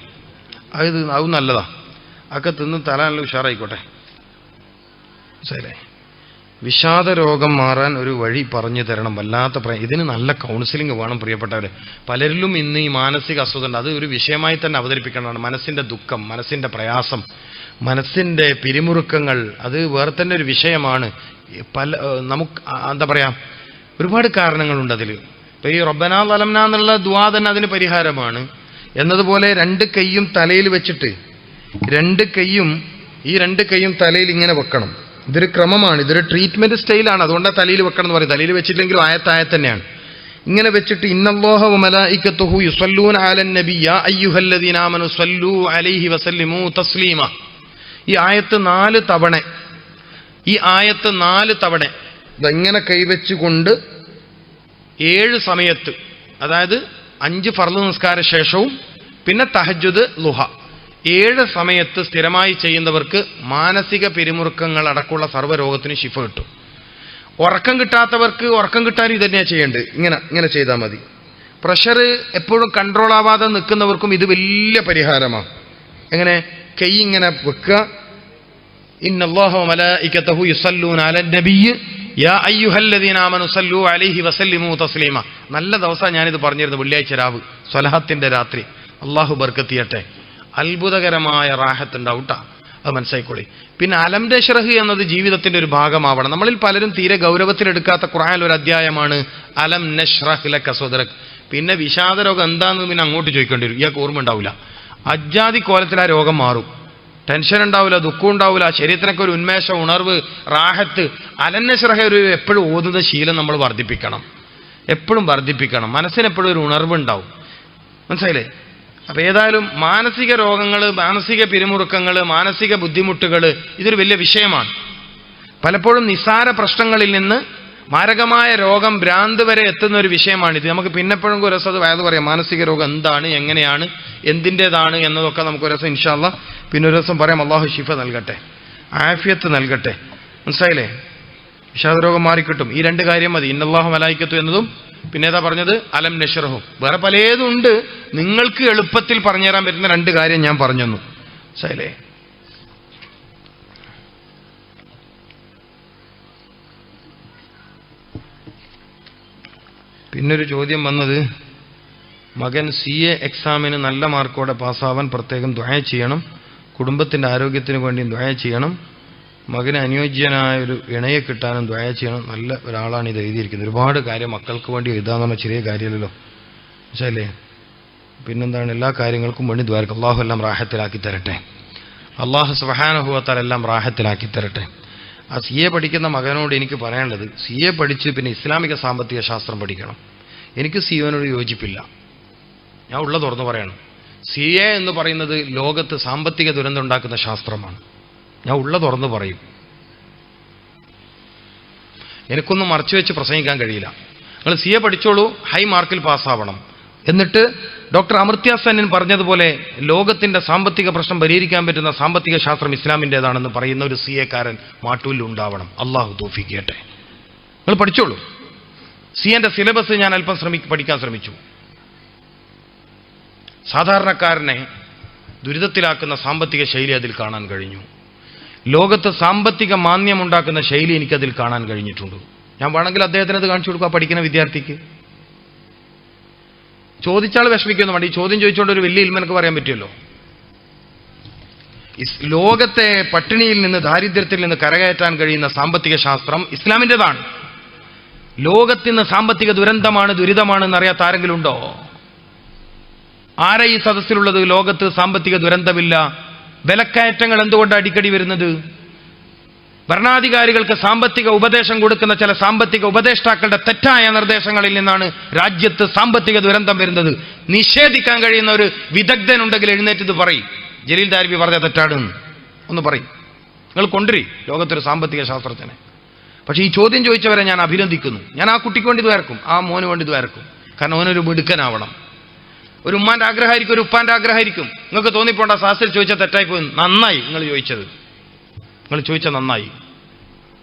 അതും നല്ലതാ. അതൊക്കെ തിന്ന് തല നല്ല ഉഷാറായിക്കോട്ടെ. ശരി. വിഷാദ രോഗം മാറാൻ ഒരു വഴി പറഞ്ഞു തരണം. വല്ലാത്ത ഇതിന് നല്ല കൗൺസിലിംഗ് വേണം പ്രിയപ്പെട്ടവരെ. പലരിലും ഇന്ന് ഈ മാനസിക അസ്വസ്ഥ ഉണ്ട്. അത് ഒരു വിഷയമായി തന്നെ അവതരിപ്പിക്കേണ്ടതാണ്. മനസ്സിന്റെ ദുഃഖം, മനസ്സിന്റെ പ്രയാസം, മനസ്സിന്റെ പിരിമുറുക്കങ്ങൾ, അത് വേറെ തന്നെ ഒരു വിഷയമാണ്. നമുക്ക് എന്താ പറയാ, ഒരുപാട് കാരണങ്ങളുണ്ട് അതിൽ. ഇപ്പൊ ഈ റബ്ബനാ ലലംന എന്നുള്ള ദുആ തന്നെ അതിന് പരിഹാരമാണ്. എന്നതുപോലെ രണ്ട് കൈയും തലയിൽ വെച്ചിട്ട് ഈ രണ്ട് കൈയും തലയിൽ ഇങ്ങനെ വെക്കണം. ഇതൊരു ക്രമമാണ്, ഇതൊരു ട്രീറ്റ്മെന്റ് സ്റ്റൈലാണ്. അതുകൊണ്ടാണ് തലയിൽ വെക്കണം എന്ന് പറയും. തലയിൽ വെച്ചില്ലെങ്കിലും ആയത്തായത്ത് തന്നെയാണ്. ഇങ്ങനെ വെച്ചിട്ട് ഇന്നല്ലാഹ വമലായികത്തുഹു യുസല്ലൂന അലൻ നബി യാ അയ്യുഹല്ലദീന ആമനു സ്വല്ലൂ അലൈഹി വസല്ലിമു തസ്ലീമ. ഈ ആയത്ത് 4 തവണ ഇങ്ങനെ കൈവച്ചുകൊണ്ട് 7 സമയത്ത്, അതായത് 5 ഫർള് നിസ്കാര ശേഷവും പിന്നെ തഹജ്ജുദ് ളുഹ 7 സമയത്ത് സ്ഥിരമായി ചെയ്യുന്നവർക്ക് മാനസിക പിരിമുറുക്കങ്ങൾ അടക്കമുള്ള സർവ്വരോഗത്തിന് ശിഫ കിട്ടും. ഉറക്കം കിട്ടാത്തവർക്ക് ഉറക്കം കിട്ടാൻ ഇത് തന്നെയാണ് ചെയ്യേണ്ടത്. ഇങ്ങനെ ചെയ്താൽ മതി. പ്രഷർ എപ്പോഴും കൺട്രോൾ ആവാതെ നിൽക്കുന്നവർക്കും ഇത് വലിയ പരിഹാരമാണ്. എങ്ങനെ? കൈ ഇങ്ങനെ വെക്കുക. ഇന്നല്ലാഹ വമലായികതഹു യുസല്ലൂന അലൻ നബിയ്യ് യാ അയ്യുഹല്ലദീന ആമനു സല്ലൂ അലൈഹി വസല്ലിമു തസ്ലീമ. നല്ല ദിവസമാണ് ഞാനിത് പറഞ്ഞിരുന്നത്, വെള്ളിയാഴ്ച രാവ് സ്വലഹത്തിന്റെ രാത്രി. അള്ളാഹു ബർക്കത്ത് ചെയ്യട്ടെ. അത്ഭുതകരമായ റാഹത്ത് ഉണ്ടാവൂട്ടാ, അത് മനസ്സിലായിക്കോളി. പിന്നെ അലം നശ്റഹ് എന്നത് ജീവിതത്തിന്റെ ഒരു ഭാഗമാവണം. നമ്മളിൽ പലരും തീരെ ഗൗരവത്തിലെടുക്കാത്ത ഖുർആനിൽ ഒരു അധ്യായമാണ് അലം നശ്റഹ് ലക സദ്റക്. പിന്നെ വിഷാദരോഗം എന്താണെന്ന് പിന്നെ അങ്ങോട്ട് ചോദിക്കേണ്ടി വരും, ഇയാൾക്ക് ഓർമ്മ ഉണ്ടാവില്ല. അജ്ജാതി കോലത്തിൽ ആ രോഗം മാറും. ടെൻഷൻ ഉണ്ടാവില്ല, ദുഃഖം ഉണ്ടാവില്ല, ശരീരത്തിനൊക്കെ ഒരു ഉന്മേഷം, ഉണർവ്, റാഹത്ത്. അലം നശ്റഹ് ഒരു എപ്പോഴും ഓതുന്ന ശീലം നമ്മൾ എപ്പോഴും വർദ്ധിപ്പിക്കണം. മനസ്സിനെപ്പോഴും ഒരു ഉണർവ് ഉണ്ടാവും. മനസ്സിലായില്ലേ? അപ്പൊ ഏതായാലും മാനസിക രോഗങ്ങൾ, മാനസിക പിരിമുറുക്കങ്ങൾ, മാനസിക ബുദ്ധിമുട്ടുകൾ ഇതൊരു വലിയ വിഷയമാണ്. പലപ്പോഴും നിസ്സാര പ്രശ്നങ്ങളിൽ നിന്ന് മാരകമായ രോഗം, ഭ്രാന്ത് വരെ എത്തുന്ന ഒരു വിഷയമാണിത്. നമുക്ക് പിന്നെപ്പോഴും ഒരു രസം അത് വയത് പറയാം. മാനസിക രോഗം എന്താണ്, എങ്ങനെയാണ്, എന്തിൻ്റെതാണ് എന്നതൊക്കെ നമുക്ക് ഒരു രസം ഇൻഷാ അല്ലാഹ് പിന്നെ ഒരു ദിവസം പറയാം. അള്ളാഹു ശിഫ നൽകട്ടെ, ആഫിയത്ത് നൽകട്ടെ. മനസ്സിലായില്ലേ? വിഷാദരോഗം മാറിക്കിട്ടും. ഈ 2 കാര്യം മതി. ഇന്നല്ലാഹു മലായികത്തു എന്നതും പിന്നെ ഏതാ പറഞ്ഞത്? അലം നശ്റഹു. വേറെ പലതും ഉണ്ട്. നിങ്ങൾക്ക് എളുപ്പത്തിൽ പറഞ്ഞുതരാൻ പറ്റുന്ന 2 കാര്യം ഞാൻ പറഞ്ഞു. മനസ്സിലായില്ലേ? പിന്നൊരു ചോദ്യം വന്നത്, മകൻ CA എക്സാമിന് നല്ല മാർക്കോടെ പാസ്സാവാൻ പ്രത്യേകം ദുആ ചെയ്യണം, കുടുംബത്തിന്റെ ആരോഗ്യത്തിന് വേണ്ടി ദുആ ചെയ്യണം, മകന് അനുയോജ്യനായ ഒരു ഇണയെ കിട്ടാനും ദുആ ചെയ്യണം. നല്ല ഒരാളാണ് ഇത് എഴുതിയിരിക്കുന്നത്. ഒരുപാട് കാര്യം മക്കൾക്ക് വേണ്ടി എഴുതാന്ന് പറഞ്ഞാൽ ചെറിയ കാര്യമല്ലല്ലോ. മനസ്സിലല്ലേ? പിന്നെന്താണ്? എല്ലാ കാര്യങ്ങൾക്കും വേണ്ടി ദുആ. അള്ളാഹു എല്ലാം റാഹത്തിലാക്കി തരട്ടെ. അള്ളാഹു സുബ്ഹാനഹു വ തആല എല്ലാം റാഹത്തിലാക്കി തരട്ടെ. ആ CA പഠിക്കുന്ന മകനോട് എനിക്ക് പറയാനുള്ളത്, CA പഠിച്ച് പിന്നെ ഇസ്ലാമിക സാമ്പത്തിക ശാസ്ത്രം പഠിക്കണം. എനിക്ക് CA യോജിപ്പില്ല. ഞാൻ ഉള്ള തുറന്നു പറയണം. CA എന്ന് പറയുന്നത് ലോകത്ത് സാമ്പത്തിക ദുരന്തം ഉണ്ടാക്കുന്ന ശാസ്ത്രമാണ്. ഞാൻ ഉള്ള തുറന്നു പറയും. എനിക്കൊന്നും മറച്ചു വെച്ച് പ്രസംഗിക്കാൻ കഴിയില്ല. നിങ്ങൾ CA പഠിച്ചോളൂ, ഹൈ മാർക്കിൽ പാസ്സാവണം. എന്നിട്ട് ഡോക്ടർ അമർത്യ സെൻ പറഞ്ഞതുപോലെ ലോകത്തിന്റെ സാമ്പത്തിക പ്രശ്നം പരിഹരിക്കാൻ പറ്റുന്ന സാമ്പത്തിക ശാസ്ത്രം ഇസ്ലാമിൻ്റെതാണെന്ന് പറയുന്ന ഒരു CA-കാരൻ മാട്ടൂരിൽ ഉണ്ടാവണം. അള്ളാഹു തൗഫീഖ് ചെയ്യട്ടെ. നിങ്ങൾ പഠിച്ചോളൂ. CA-ന്റെ സിലബസ് ഞാൻ അല്പം പഠിക്കാൻ ശ്രമിച്ചു. സാധാരണക്കാരനെ ദുരിതത്തിലാക്കുന്ന സാമ്പത്തിക ശൈലി അതിൽ കാണാൻ കഴിഞ്ഞു. ലോകത്ത് സാമ്പത്തിക മാന്ദ്യമുണ്ടാക്കുന്ന ശൈലി എനിക്കതിൽ കാണാൻ കഴിഞ്ഞിട്ടുണ്ട്. ഞാൻ വേണമെങ്കിൽ അദ്ദേഹത്തിന് അത് കാണിച്ചു കൊടുക്കുക, പഠിക്കുന്ന വിദ്യാർത്ഥിക്ക്. ചോദിച്ചാൽ വിഷമിക്കുന്നു വേണ്ടി, ചോദ്യം ചോദിച്ചുകൊണ്ട് ഒരു വലിയ ഇൽമ എനിക്ക് പറയാൻ പറ്റുമല്ലോ. ലോകത്തെ പട്ടിണിയിൽ നിന്ന്, ദാരിദ്ര്യത്തിൽ നിന്ന് കരകയറ്റാൻ കഴിയുന്ന സാമ്പത്തിക ശാസ്ത്രം ഇസ്ലാമിൻ്റെതാണ്. ലോകത്തിന് സാമ്പത്തിക ദുരിതമാണെന്ന് അറിയാത്ത ആരെങ്കിലും ഉണ്ടോ? ആരാ ഈ സദസ്സിലുള്ളത്? ലോകത്ത് സാമ്പത്തിക ദുരന്തമില്ല. വിലക്കയറ്റങ്ങൾ എന്തുകൊണ്ട് അടിക്കടി വരുന്നത്? ഭരണാധികാരികൾക്ക് സാമ്പത്തിക ഉപദേശം കൊടുക്കുന്ന ചില സാമ്പത്തിക ഉപദേഷ്ടാക്കളുടെ തെറ്റായ നിർദ്ദേശങ്ങളിൽ നിന്നാണ് രാജ്യത്ത് സാമ്പത്തിക ദുരന്തം വരുന്നത്. നിഷേധിക്കാൻ കഴിയുന്ന ഒരു വിദഗ്ധനുണ്ടെങ്കിൽ എഴുന്നേറ്റ് ഇത് പറയും. ജലീൽ ദാരിബി പറഞ്ഞ തെറ്റാണെന്ന് ഒന്ന് പറയും. നിങ്ങൾ കൊണ്ടുവരി ലോകത്തൊരു സാമ്പത്തിക ശാസ്ത്രജ്ഞനെ. പക്ഷെ ഈ ചോദ്യം ചോദിച്ചവരെ ഞാൻ അഭിനന്ദിക്കുന്നു. ഞാൻ ആ കുട്ടിക്ക് വേണ്ടി ദ്വാരക്കും, ആ മോന് വേണ്ടി ദ്വാരക്കും. കാരണം അവനൊരു മിടുക്കനാവണം. ഒരു ഉമ്മാന്റെ ആഗ്രഹമായിരിക്കും, ഒരു ഉപ്പാന്റെ ആഗ്രഹമായിരിക്കും. നിങ്ങൾക്ക് തോന്നിപ്പോണ്ട സാഹസിൽ ചോദിച്ചാൽ തെറ്റായി പോയി. നന്നായി നിങ്ങൾ ചോദിച്ച നന്നായി.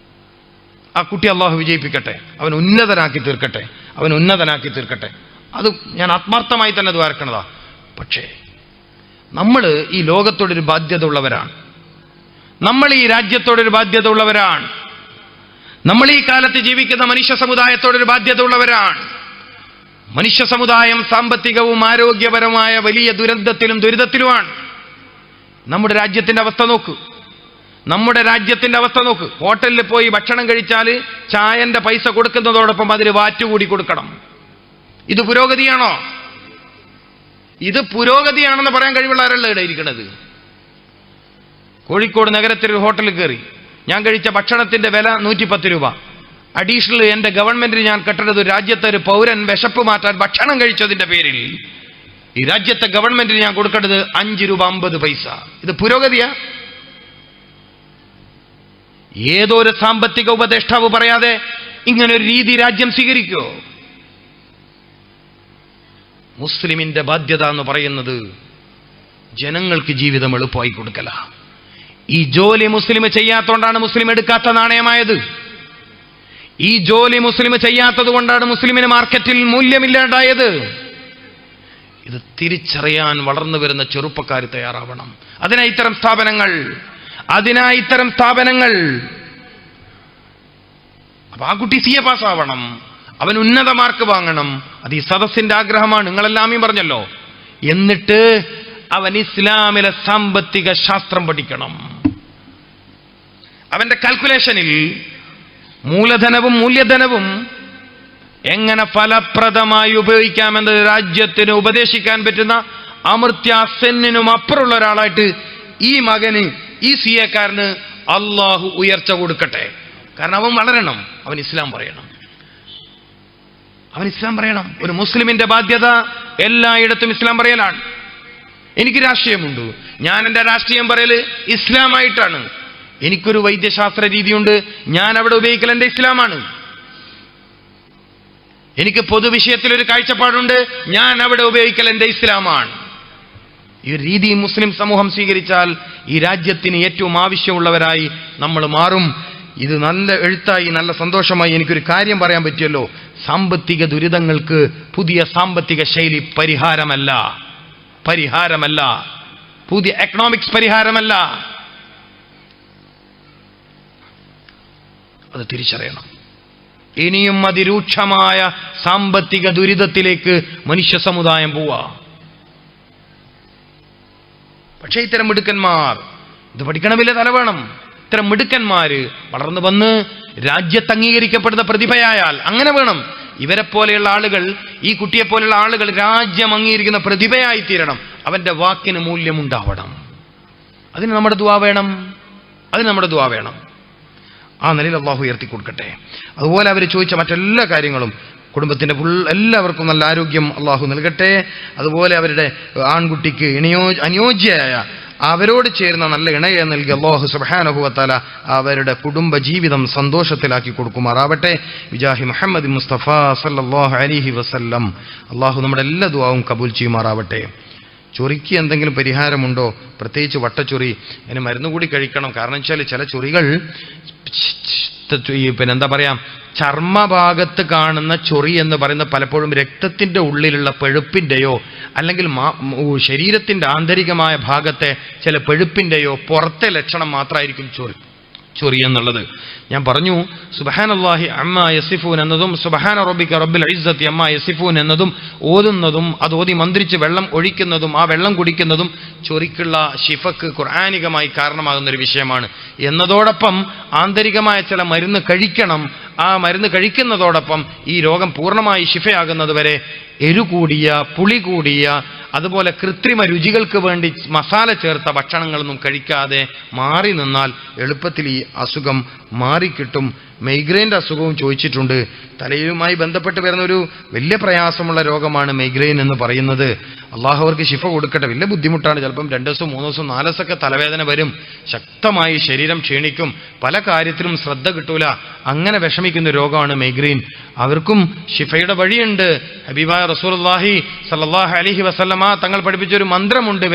ആ കുട്ടി അള്ളാഹു വിജയിപ്പിക്കട്ടെ, അവൻ ഉന്നതനാക്കി തീർക്കട്ടെ. അത് ഞാൻ ആത്മാർത്ഥമായി തന്നെ ദ്വാരക്കണതാ. പക്ഷേ നമ്മൾ ഈ ലോകത്തോടൊരു ബാധ്യത ഉള്ളവരാണ്. നമ്മൾ ഈ രാജ്യത്തോടൊരു ബാധ്യത ഉള്ളവരാണ്. നമ്മൾ ഈ കാലത്ത് ജീവിക്കുന്ന മനുഷ്യ സമുദായത്തോടൊരു ബാധ്യത ഉള്ളവരാണ്. മനുഷ്യ സമുദായം സാമ്പത്തികവും ആരോഗ്യപരമായ വലിയ ദുരിതത്തിലുമാണ്. നമ്മുടെ രാജ്യത്തിന്റെ അവസ്ഥ നോക്ക്. ഹോട്ടലിൽ പോയി ഭക്ഷണം കഴിച്ചാൽ ചായന്റെ പൈസ കൊടുക്കുന്നതോടൊപ്പം അതിന് വാറ്റ് കൂടി കൊടുക്കണം. ഇത് പുരോഗതിയാണോ? ഇത് പുരോഗതിയാണെന്ന് പറയാൻ കഴിവുള്ള ആരല്ല ഇവിടെ ഇരിക്കുന്നത്? കോഴിക്കോട് നഗരത്തിൽ ഒരു ഹോട്ടലിൽ കയറി ഞാൻ കഴിച്ച ഭക്ഷണത്തിന്റെ വില 110 രൂപ. അഡീഷണൽ എന്റെ ഗവൺമെന്റിന് ഞാൻ കെട്ടത് രാജ്യത്തെ ഒരു പൗരൻ വിശപ്പ് മാറ്റാൻ ഭക്ഷണം കഴിച്ചതിന്റെ പേരിൽ ഈ രാജ്യത്തെ ഗവൺമെന്റിന് ഞാൻ കൊടുക്കേണ്ടത് 5 രൂപ 50 പൈസ. ഇത് പുരോഗതിയാ? ഏതോ ഒരു സാമ്പത്തിക ഉപദേഷ്ടാവ് പറയാതെ ഇങ്ങനെ ഒരു രീതി രാജ്യം സ്വീകരിക്കോ? മുസ്ലിമിന്റെ ബാധ്യത എന്ന് പറയുന്നത് ജനങ്ങൾക്ക് ജീവിതം എളുപ്പമായി കൊടുക്കല. ഈ ജോലി മുസ്ലിം ചെയ്യാത്തോണ്ടാണ് മുസ്ലിം എടുക്കാത്ത നാണയമായത്. ഈ ജോലി മുസ്ലിം ചെയ്യാത്തത് കൊണ്ടാണ് മുസ്ലിമിന് മാർക്കറ്റിൽ മൂല്യമില്ലാണ്ടായത്. ഇത് തിരിച്ചറിയാൻ വളർന്നു വരുന്ന ചെറുപ്പക്കാർ തയ്യാറാവണം. അതിനായി ഇത്തരം സ്ഥാപനങ്ങൾ. അപ്പൊ ആ കുട്ടി CA പാസ്സാവണം, അവൻ ഉന്നത മാർക്ക് വാങ്ങണം. അത് ഈ സദസ്സിന്റെ ആഗ്രഹമാണ്. നിങ്ങളെല്ലാമേ പറഞ്ഞല്ലോ. എന്നിട്ട് അവൻ ഇസ്ലാമിലെ സാമ്പത്തിക ശാസ്ത്രം പഠിക്കണം. അവന്റെ കാൽക്കുലേഷനിൽ മൂലധനവും മൂല്യധനവും എങ്ങനെ ഫലപ്രദമായി ഉപയോഗിക്കാമെന്നത് രാജ്യത്തിന് ഉപദേശിക്കാൻ പറ്റുന്ന അമർത്യ സെന്നിനും അപ്പുറമുള്ള ഒരാളായിട്ട് ഈ മകന്, ഈ CA-കാരന് അള്ളാഹു ഉയർച്ച കൊടുക്കട്ടെ. കാരണം അവൻ വളരണം, അവൻ ഇസ്ലാം പറയണം. ഒരു മുസ്ലിമിന്റെ ബാധ്യത എല്ലായിടത്തും ഇസ്ലാം പറയലാണ്. എനിക്ക് രാഷ്ട്രീയമുണ്ട്, ഞാൻ എൻ്റെ രാഷ്ട്രീയം പറയല് ഇസ്ലാമായിട്ടാണ്. എനിക്കൊരു വൈദ്യശാസ്ത്ര രീതിയുണ്ട്, ഞാൻ അവിടെ ഉപയോഗിക്കൽ എൻ്റെ ഇസ്ലാമാണ്. എനിക്ക് പൊതുവിഷയത്തിലൊരു കാഴ്ചപ്പാടുണ്ട്, ഞാൻ അവിടെ ഉപയോഗിക്കൽ എൻ്റെ ഇസ്ലാമാണ്. ഈ രീതി മുസ്ലിം സമൂഹം സ്വീകരിച്ചാൽ ഈ രാജ്യത്തിന് ഏറ്റവും ആവശ്യമുള്ളവരായി നമ്മൾ മാറും. ഇത് നല്ല എഴുത്തായി, നല്ല സന്തോഷമായി. എനിക്കൊരു കാര്യം പറയാൻ പറ്റിയല്ലോ. സാമ്പത്തിക ദുരിതങ്ങൾക്ക് പുതിയ സാമ്പത്തിക ശൈലി പരിഹാരമല്ല. പുതിയ എക്കണോമിക്സ് പരിഹാരമല്ല. അത് തിരിച്ചറിയണം. ഇനിയും അതിരൂക്ഷമായ സാമ്പത്തിക ദുരിതത്തിലേക്ക് മനുഷ്യ സമുദായം പോവാ. പക്ഷേ ഇത്തരം മിടുക്കന്മാർ, ഇത് പഠിക്കണമില്ല, തല വേണം. ഇത്തരം മിടുക്കന്മാര് വളർന്നു വന്ന് രാജ്യത്ത് അംഗീകരിക്കപ്പെടുന്ന പ്രതിഭയായാൽ അങ്ങനെ വേണം. ഇവരെ പോലെയുള്ള ആളുകൾ, ഈ കുട്ടിയെ പോലെയുള്ള ആളുകൾ രാജ്യം അംഗീകരിക്കുന്ന പ്രതിഭയായി തീരണം. അവന്റെ വാക്കിന് മൂല്യമുണ്ടാവണം. അതിന് നമ്മുടെ ദുആ വേണം. ആ നിലയിൽ അള്ളാഹു ഉയർത്തി കൊടുക്കട്ടെ. അതുപോലെ അവർ ചോദിച്ച മറ്റെല്ലാ കാര്യങ്ങളും, കുടുംബത്തിന്റെ എല്ലാവർക്കും നല്ല ആരോഗ്യം അള്ളാഹു നൽകട്ടെ. അതുപോലെ അവരുടെ ആൺകുട്ടിക്ക് അനുയോജ്യയായ, അവരോട് ചേർന്ന നല്ല ഇണയെ നൽകി അല്ലാഹു സുബ്ഹാനഹു വ തആല അവരുടെ കുടുംബ ജീവിതം സന്തോഷത്തിലാക്കി കൊടുക്കുമാറാവട്ടെ. വിജാഹി മുഹമ്മദ് മുസ്തഫ സല്ലല്ലാഹു അലൈഹി വസല്ലം. അള്ളാഹു നമ്മുടെ എല്ലാ ദുആവും കബൂൽ ചെയ്യുമാറാവട്ടെ. ചൊറിക്ക് എന്തെങ്കിലും പരിഹാരമുണ്ടോ? പ്രത്യേകിച്ച് വട്ടച്ചൊറി, അതിന് മരുന്ന് കൂടി കഴിക്കണം. കാരണം വെച്ചാൽ ചില ചൊറികൾ എന്താ പറയാ, ചർമ്മഭാഗത്ത് കാണുന്ന ചൊറി എന്ന് പറയുന്ന പലപ്പോഴും രക്തത്തിന്റെ ഉള്ളിലുള്ള പഴുപ്പിന്റെയോ അല്ലെങ്കിൽ ശരീരത്തിന്റെ ആന്തരികമായ ഭാഗത്തെ ചില പഴുപ്പിന്റെയോ പുറത്തെ ലക്ഷണം മാത്രമായിരിക്കും ചൊറി എന്നുള്ളത്. ഞാൻ പറഞ്ഞു, സുബ്ഹാനല്ലാഹി അമ്മാ യസിഫൂൻ എന്നതും സുബ്ഹാന റബ്ബിക റബ്ബിൽ ഇസ്സത്തി അമ്മാ യസിഫൂൻ എന്നതും ഓതുന്നതും അത് ഓതി മന്ത്രിച്ച് വെള്ളം ഒഴിക്കുന്നതും ആ വെള്ളം കുടിക്കുന്നതും ചൊറിക്കുള്ള ശിഫക്ക് ഖുർആനികമായി കാരണമാകുന്നൊരു വിഷയമാണ് എന്നതോടൊപ്പം ആന്തരികമായ ചില മരുന്ന് കഴിക്കണം. ആ മരുന്ന് കഴിക്കുന്നതോടൊപ്പം ഈ രോഗം പൂർണ്ണമായി ശിഫയാകുന്നത് വരെ എരുകൂടിയ, പുളി കൂടിയ, അതുപോലെ കൃത്രിമ രുചികൾക്ക് വേണ്ടി മസാല ചേർത്ത ഭക്ഷണങ്ങളൊന്നും കഴിക്കാതെ മാറി നിന്നാൽ എളുപ്പത്തിൽ ഈ അസുഖം മാറിക്കിട്ടും. മൈഗ്രെയിൻ്റെ അസുഖവും ചോദിച്ചിട്ടുണ്ട്. തലയുമായി ബന്ധപ്പെട്ട് വരുന്ന ഒരു വലിയ പ്രയാസമുള്ള രോഗമാണ് മൈഗ്രെയിൻ എന്ന് പറയുന്നത്. അള്ളാഹു അവർക്ക് ശിഫ കൊടുക്കട്ടെ. വലിയ ബുദ്ധിമുട്ടാണ്. ചിലപ്പം 2 ദിവസം 3 ദിവസം 4 ദിവസമൊക്കെ തലവേദന വരും, ശക്തമായി ശരീരം ക്ഷീണിക്കും, പല കാര്യത്തിലും ശ്രദ്ധ കിട്ടൂല, അങ്ങനെ വിഷമിക്കുന്ന രോഗമാണ് മൈഗ്രെയിൻ. അവർക്കും ശിഫയുടെ വഴിയുണ്ട്. ഹബീബായ റസൂലുള്ളാഹി സ്വല്ലല്ലാഹു അലൈഹി വസല്ലമ തങ്ങൾ പഠിപ്പിച്ചൊരു മന്ത്രമുണ്ട്.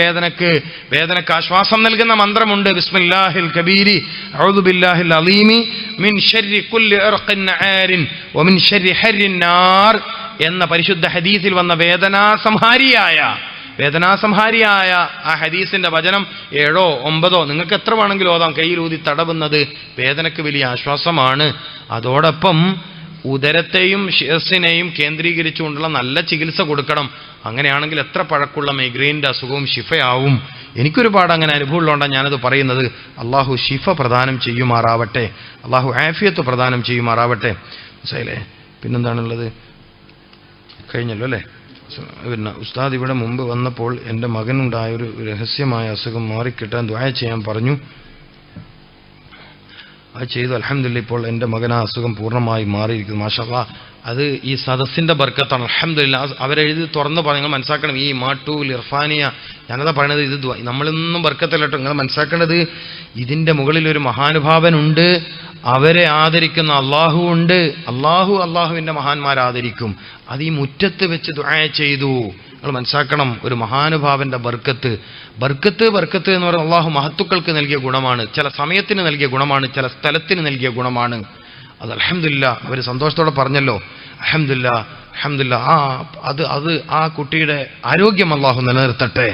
വേദനക്ക് ആശ്വാസം നൽകുന്ന മന്ത്രമുണ്ട്. ബിസ്മില്ലാഹിൽ കബീരി അഊദു ബില്ലാഹിൽ അലീമി മിൻ ശർരി കുല്ലി ഇർഖിൻ ആരിൻ വമിൻ ശർരി ഹർരിൻ നാർ എന്ന പരിശുദ്ധ ഹദീസിൽ വന്ന വേദനാസംഹാരിയായ ആ ഹദീസിന്റെ വചനം 7 or 9 നിങ്ങൾക്ക് എത്ര വേണമെങ്കിലും ഓതാം. കയ്യിലൂതി തടവുന്നത് വേദനയ്ക്ക് വലിയ ആശ്വാസമാണ്. അതോടൊപ്പം ഉദരത്തെയും ശിരസിനെയും കേന്ദ്രീകരിച്ചുകൊണ്ടുള്ള നല്ല ചികിത്സ കൊടുക്കണം. അങ്ങനെയാണെങ്കിൽ എത്ര പഴക്കമുള്ള മൈഗ്രെയിൻ്റെ അസുഖവും ശിഫയാവും. എനിക്കൊരുപാട് അങ്ങനെ അനുഭവമുള്ളതുകൊണ്ടാണ് ഞാനത് പറയുന്നത്. അള്ളാഹു ശിഫ പ്രദാനം ചെയ്യുമാറാവട്ടെ, അള്ളാഹു ആഫിയത്ത് പ്രദാനം ചെയ്യുമാറാവട്ടെ. മനസ്സിലായില്ലേ? പിന്നെന്താണുള്ളത്? കഴിഞ്ഞല്ലോ അല്ലേ? പിന്നെ ഉസ്താദ് ഇവിടെ മുമ്പ് വന്നപ്പോൾ എൻ്റെ മകനുണ്ടായൊരു രഹസ്യമായ അസുഖം മാറിക്കിട്ടാൻ ദുആ ചെയ്യാൻ പറഞ്ഞു. അത് ചെയ്തു. അൽഹംദുലില്ലാഹ് ഇപ്പോൾ എൻ്റെ മകൻ ആ അസുഖം പൂർണ്ണമായി മാറിയിരിക്കുന്നു. മാഷാ അല്ലാഹ്. അത് ഈ സദസ്സിന്റെ ബർക്കത്താണ്. അൽഹംദുലില്ലാഹ്. അവരെഴുതി തുറന്ന് പറഞ്ഞു, മനസ്സിലാക്കണം. ഈ മാട്ടൂൽ ഇർഫാനിയ ഞാനതാ പറയണത്, ഇത് നമ്മളൊന്നും ബർക്കത്തല്ലോ. നിങ്ങൾ മനസ്സിലാക്കേണ്ടത്, ഇതിന്റെ മുകളിൽ ഒരു മഹാനുഭാവനുണ്ട്, അവരെ ആദരിക്കുന്ന അള്ളാഹു ഉണ്ട്. അള്ളാഹുവിന്റെ മഹാന്മാരെ ആദരിക്കും. അത് ഈ മുറ്റത്ത് വെച്ച് ദുആ ചെയ്തു. നിങ്ങൾ മനസ്സിലാക്കണം, ഒരു മഹാനുഭാവന്റെ ബർക്കത്ത് എന്ന് പറയുന്നത് അള്ളാഹു മഹത്തുക്കൾക്ക് നൽകിയ ഗുണമാണ്, ചില സമയത്തിന് നൽകിയ ഗുണമാണ്, ചില സ്ഥലത്തിന് നൽകിയ ഗുണമാണ്. അത് അൽഹംദുലില്ലാഹ് അവർ സന്തോഷത്തോടെ പറഞ്ഞല്ലോ. അൽഹംദുലില്ലാഹ്. അത് ആ കുട്ടിയുടെ ആരോഗ്യം അള്ളാഹു നിലനിർത്തട്ടെ.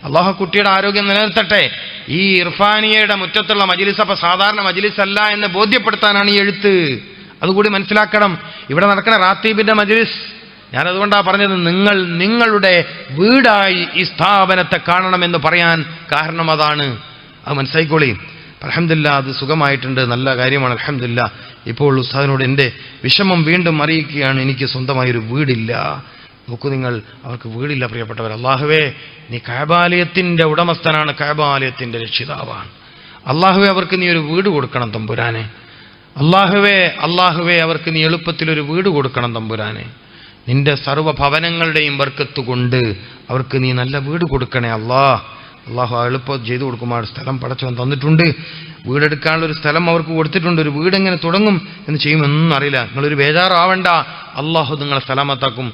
അള്ളാഹു കുട്ടിയുടെ ആരോഗ്യം നിലനിർത്തട്ടെ. ഈ ഇർഫാനിയയുടെ മുറ്റത്തുള്ള മജ്ലിസ് അപ്പൊ സാധാരണ മജ്ലിസ് അല്ല എന്ന് ബോധ്യപ്പെടുത്താനാണ് ഈ എഴുത്ത്. അതുകൂടി മനസ്സിലാക്കണം. ഇവിടെ നടക്കുന്ന റാത്തീബിന്റെ മജ്ലിസ്, ഞാനതുകൊണ്ടാണ് പറഞ്ഞത്, നിങ്ങളുടെ വീടായി ഈ സ്ഥാപനത്തെ കാണണമെന്ന് പറയാൻ കാരണം അതാണ്. അത് മനസ്സിലായിക്കോളി. അൽഹംദുലില്ലാഹ് അത് സുഖമായിട്ടുണ്ട്, നല്ല കാര്യമാണ്. അൽഹംദുലില്ലാഹ്. ഇപ്പോൾ ഉസ്താദിനോട് എൻ്റെ വിഷമം വീണ്ടും അറിയിക്കുകയാണ്. എനിക്ക് സ്വന്തമായൊരു വീടില്ല. നോക്കൂ നിങ്ങൾ, അവർക്ക് വീടില്ല പ്രിയപ്പെട്ടവർ. അല്ലാഹുവേ, നീ കഅബാലയത്തിന്റെ ഉടമസ്ഥനാണ്, കഅബാലയത്തിന്റെ രക്ഷിതാവാണ്. അല്ലാഹുവേ, അവർക്ക് നീ ഒരു വീട് കൊടുക്കണം തമ്പുരാനെ. അല്ലാഹുവേ അവർക്ക് നീ എളുപ്പത്തിലൊരു വീട് കൊടുക്കണം തമ്പുരാനെ. നിന്റെ സർവ്വ ഭവനങ്ങളുടെയും ബർക്കത്ത് കൊണ്ട് അവർക്ക് നീ നല്ല വീട് കൊടുക്കണേ അള്ളാഹു എളുപ്പം ചെയ്തു കൊടുക്കുമ്പോൾ സ്ഥലം പടച്ചവൻ തന്നിട്ടുണ്ട്. വീടെടുക്കാനുള്ള ഒരു സ്ഥലം അവർക്ക് കൊടുത്തിട്ടുണ്ട്. ഒരു വീട് എങ്ങനെ തുടങ്ങും എന്ന് ചെയ്യുമെന്നൊന്നും അറിയില്ല. നിങ്ങളൊരു ബേജാറാവണ്ട, അള്ളാഹു നിങ്ങളെ സലാമത്താക്കും.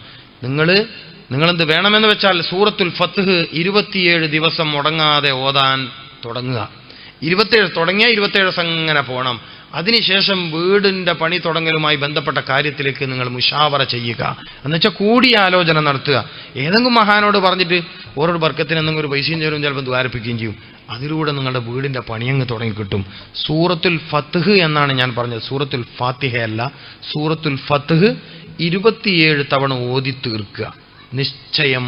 നിങ്ങളെന്ത് വേണമെന്ന് വെച്ചാൽ സൂറത്തുൽ ഫത്ഹ് 27 ദിവസം മുടങ്ങാതെ ഓതാൻ തുടങ്ങുക. 27 തുടങ്ങിയ 27 അങ്ങനെ പോകണം. അതിനുശേഷം വീടിന്റെ പണി തുടങ്ങലുമായി ബന്ധപ്പെട്ട കാര്യത്തിലേക്ക് നിങ്ങൾ മുഷാവറ ചെയ്യുക. എന്നുവെച്ചാൽ കൂടിയാലോചന നടത്തുക. ഏതെങ്കിലും മഹാനോട് പറഞ്ഞിട്ട് ഓരോട് ബർക്കത്തിന് എന്തെങ്കിലും ഒരു പൈസയും ചേരും ചിലപ്പോൾ ദ്വാരപ്പിക്കുകയും ചെയ്യും. അതിലൂടെ നിങ്ങളുടെ വീടിന്റെ പണിയങ്ങ് തുടങ്ങി കിട്ടും. സൂറത്തുൽ ഫത്ഹ് എന്നാണ് ഞാൻ പറഞ്ഞത്, സൂറത്തുൽ ഫാത്തിഹ അല്ല. സൂറത്തുൽ ഫത്ഹ് 27 തവണ ഓതി തീർക്കുക. നിശ്ചയം